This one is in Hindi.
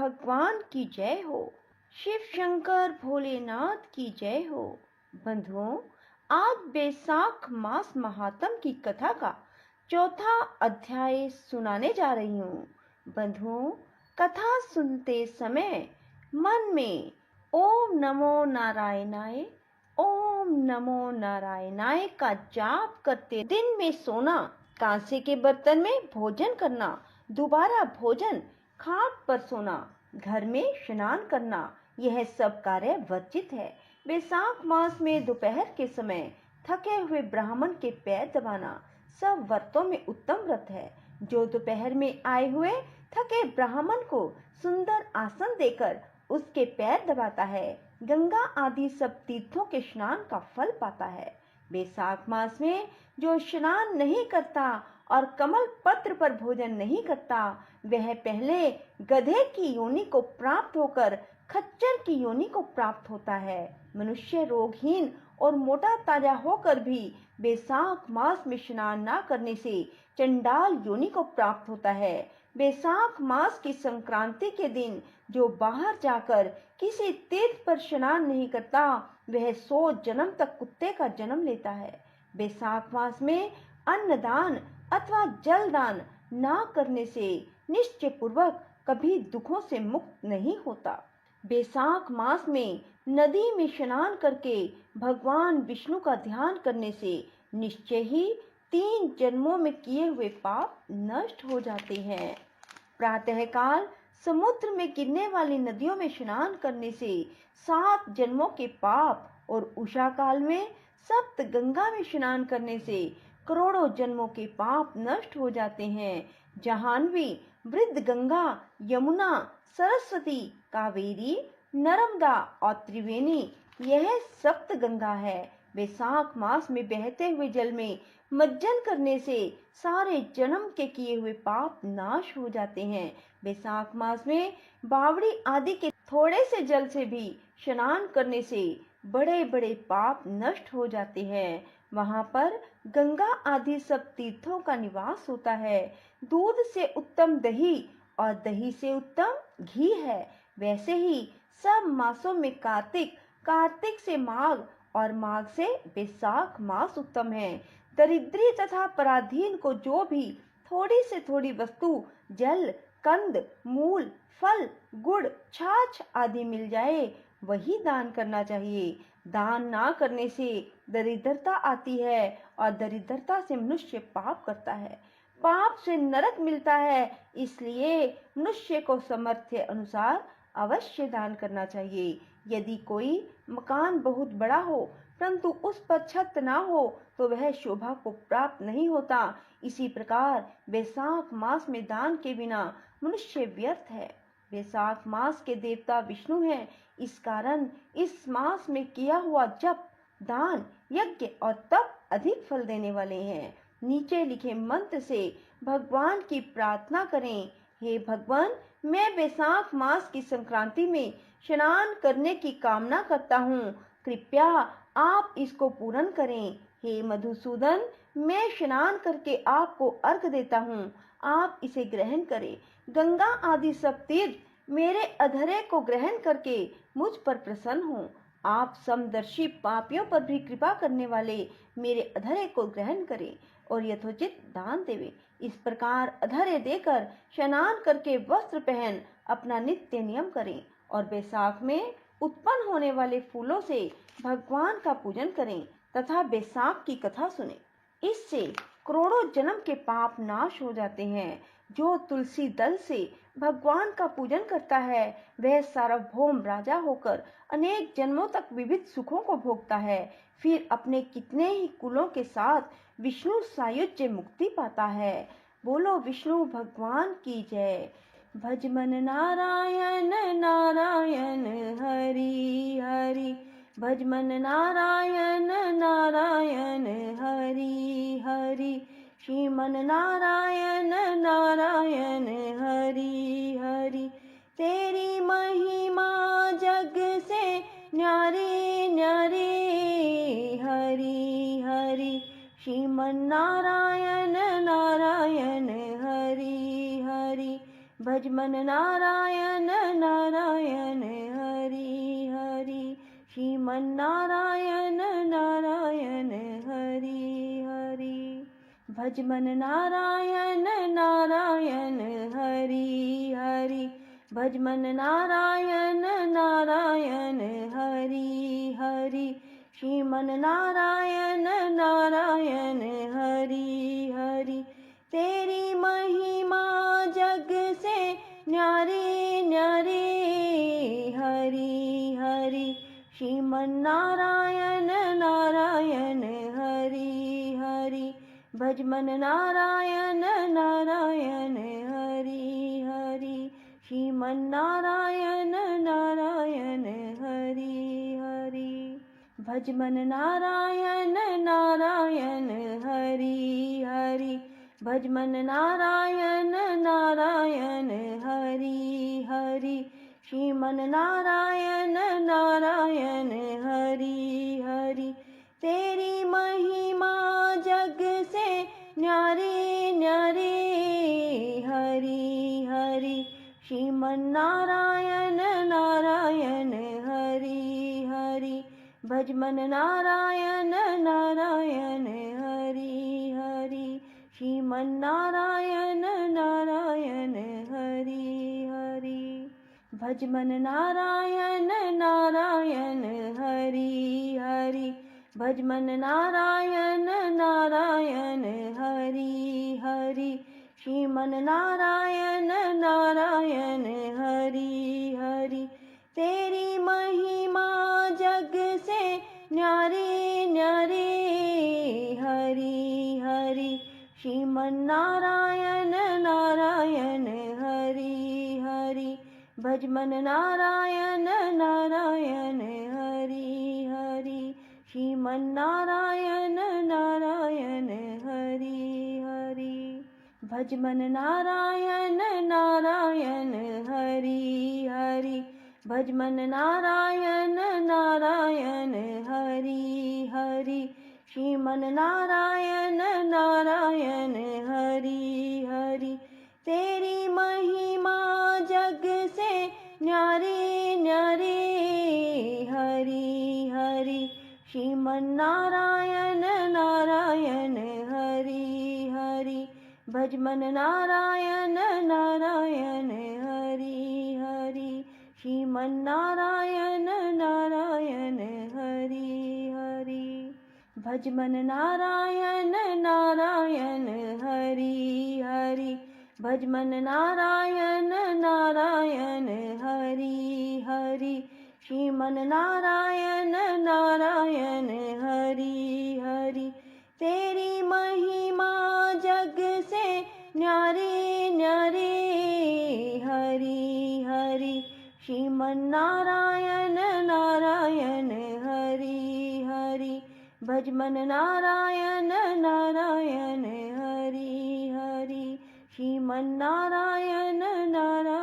भगवान की जय हो। शिव शंकर भोलेनाथ की जय हो। बंधुओं, आज बैसाख मास महात्म की कथा का चौथा अध्याय सुनाने जा रही हूँ। बंधुओं, कथा सुनते समय मन में ओम नमो नारायणाय, ओम नमो नारायणाय का जाप करते दिन में सोना, कांसे के बर्तन में भोजन करना, दोबारा भोजन खाट पर सोना, घर में स्नान करना, यह सब कार्य वर्जित है। बैसाख मास में दोपहर के समय थके हुए ब्राह्मण के पैर दबाना सब व्रतों में उत्तम व्रत है। जो दोपहर में आए हुए थके ब्राह्मण को सुंदर आसन देकर उसके पैर दबाता है, गंगा आदि सब तीर्थों के स्नान का फल पाता है। बैसाख मास में जो स्नान नहीं करता और कमल पत्र पर भोजन नहीं करता, वह पहले गधे की योनि को प्राप्त होकर खच्चर की योनि को प्राप्त होता है। मनुष्य रोगहीन और मोटा ताजा होकर भी बैसाख मास में स्नान न करने से चंडाल योनि को प्राप्त होता है। बैसाख मास की संक्रांति के दिन जो बाहर जाकर किसी तीर्थ पर स्नान नहीं करता, वह 100 जन्म तक कुत्ते का जन्म लेता है। बैसाख मास में अन्नदान अथवा जलदान ना करने से निश्चय पूर्वक कभी दुखों से मुक्त नहीं होता। बैसाख मास में नदी में स्नान करके भगवान विष्णु का ध्यान करने से निश्चय ही 3 जन्मों में किए हुए पाप नष्ट हो जाते हैं। प्रातःकाल समुद्र में गिरने वाली नदियों में स्नान करने से 7 जन्मों के पाप और उषा काल में सप्त गंगा में स्नान करने से करोड़ों जन्मों के पाप नष्ट हो जाते हैं। जाह्नवी, वृद्ध गंगा, यमुना, सरस्वती, कावेरी, नर्मदा और त्रिवेणी, यह सप्त गंगा है। बैसाख मास में बहते हुए जल में मज्जन करने से सारे जन्म के किए हुए पाप नाश हो जाते हैं। बैसाख मास में बावड़ी आदि के थोड़े से जल से भी स्नान करने से बड़े बड़े पाप नष्ट हो जाते हैं। वहां पर गंगा आदि सब तीर्थों का निवास होता है। दूध से उत्तम दही और दही से उत्तम घी है। वैसे ही सब मासों में कार्तिक, कार्तिक से माघ और माघ से बैसाख मास उत्तम है। दरिद्री तथा पराधीन को जो भी थोड़ी से थोड़ी वस्तु, जल, कंद, मूल, फल, गुड़, छाछ आदि मिल जाए, वही दान करना चाहिए। दान ना करने से दरिद्रता आती है और दरिद्रता से मनुष्य पाप करता है। पाप से नरक मिलता है, इसलिए मनुष्य को सामर्थ्य अनुसार अवश्य दान करना चाहिए। यदि कोई मकान बहुत बड़ा हो परंतु उस पर छत ना हो तो वह शोभा को प्राप्त नहीं होता। इसी प्रकार बैसाख मास में दान के बिना मनुष्य व्यर्थ है। बैसाख मास के देवता विष्णु हैं, इस कारण इस मास में किया हुआ जप, दान, यज्ञ और तप अधिक फल देने वाले हैं। नीचे लिखे मंत्र से भगवान की प्रार्थना करें। हे भगवान, मैं बैसाख मास की संक्रांति में स्नान करने की कामना करता हूँ, कृपया आप इसको पूर्ण करें। हे मधुसूदन, मैं स्नान करके आपको अर्घ देता हूँ, आप इसे ग्रहण करें। गंगा आदि सब तीर्थ मेरे अधरे को ग्रहण करके मुझ पर प्रसन्न हो। आप समदर्शी पापियों पर भी कृपा करने वाले मेरे अधरे को ग्रहण करें और यथोचित दान देवे। इस प्रकार अधरे देकर स्नान करके वस्त्र पहन अपना नित्य नियम करें और बैसाख में उत्पन्न होने वाले फूलों से भगवान का पूजन करें तथा बैसाख की कथा सुने। इससे करोड़ों जन्म के पाप नाश हो जाते हैं। जो तुलसी दल से भगवान का पूजन करता है, वह सार्वभौम राजा होकर अनेक जन्मों तक विविध सुखों को भोगता है। फिर अपने कितने ही कुलों के साथ विष्णु सायुज्य मुक्ति पाता है। बोलो विष्णु भगवान की जय। भज मन नारायण नारायण हरि हरि, भज मन नारायण नारायण हरि हरि, श्रीमन नारायण नारायण हरि हरि। तेरी महिमा जग से न्यारी न्यारी, हरि हरि, श्रीमन नारायण नारायण हरि हरि, भज मन नारायण श्रीमन नारायण नारायण हरि हरि। भज मन नारायण नारायण हरि हरि। भज मन नारायण नारायण हरि हरि। श्रीमन नारायण नारायण हरि हरि। तेरी महिमा जग से न्यारी न्यारी हरि हरि। श्रीमन नारायण नारायण हरि हरि। भज मन नारायण नारायण हरि हरि। श्रीमन नारायण नारायण हरि हरि। भज मन नारायण नारायण हरि हरि। भज मन नारायण नारायण हरि हरि। श्रीमन नारायण नारायण हरि हरि। तेरी महिमा जग से न्यारी न्यारी हरि हरि। श्रीमन नारायण नारायण हरि हरि। भज मन नारायण नारायण हरि हरि। श्रीमन नारायण नारायण हरि हरि। भज मन नारायण नारायण हरि हरि। भज मन नारायण नारायण हरि हरि। श्रीमन नारायण नारायण हरि हरि। तेरी महिमा जग से न्यारी न्यारी हरि हरि। श्रीमन नारायण नारायण हरि हरि। भज मन नारायण नारायण हरि हरि। श्रीमन नारायण नारायण हरि हरि। भज मन नारायण नारायण हरि हरि। भज मन नारायण नारायण हरि हरि। श्रीमन नारायण नारायण हरि हरि। तेरी महिमा जग से न्यारी न्यारी हरि हरि। श्रीमन नारायण नारायण हरि हरि। भज मन नारायण नारायण हरि हरि। श्रीमन नारायण नारायण हरि हरि। भज मन नारायण नारायण हरि हरि। भज मन नारायण नारायण हरि हरि। श्रीमन नारायण नारायण हरि हरि। तेरी महिमा जग से न्यारी न्यारी हरि हरि। श्रीमन नारायण नारायण हरि हरि। भज मन नारायण नारायण हरि हरि। श्रीमन नारायण नारायण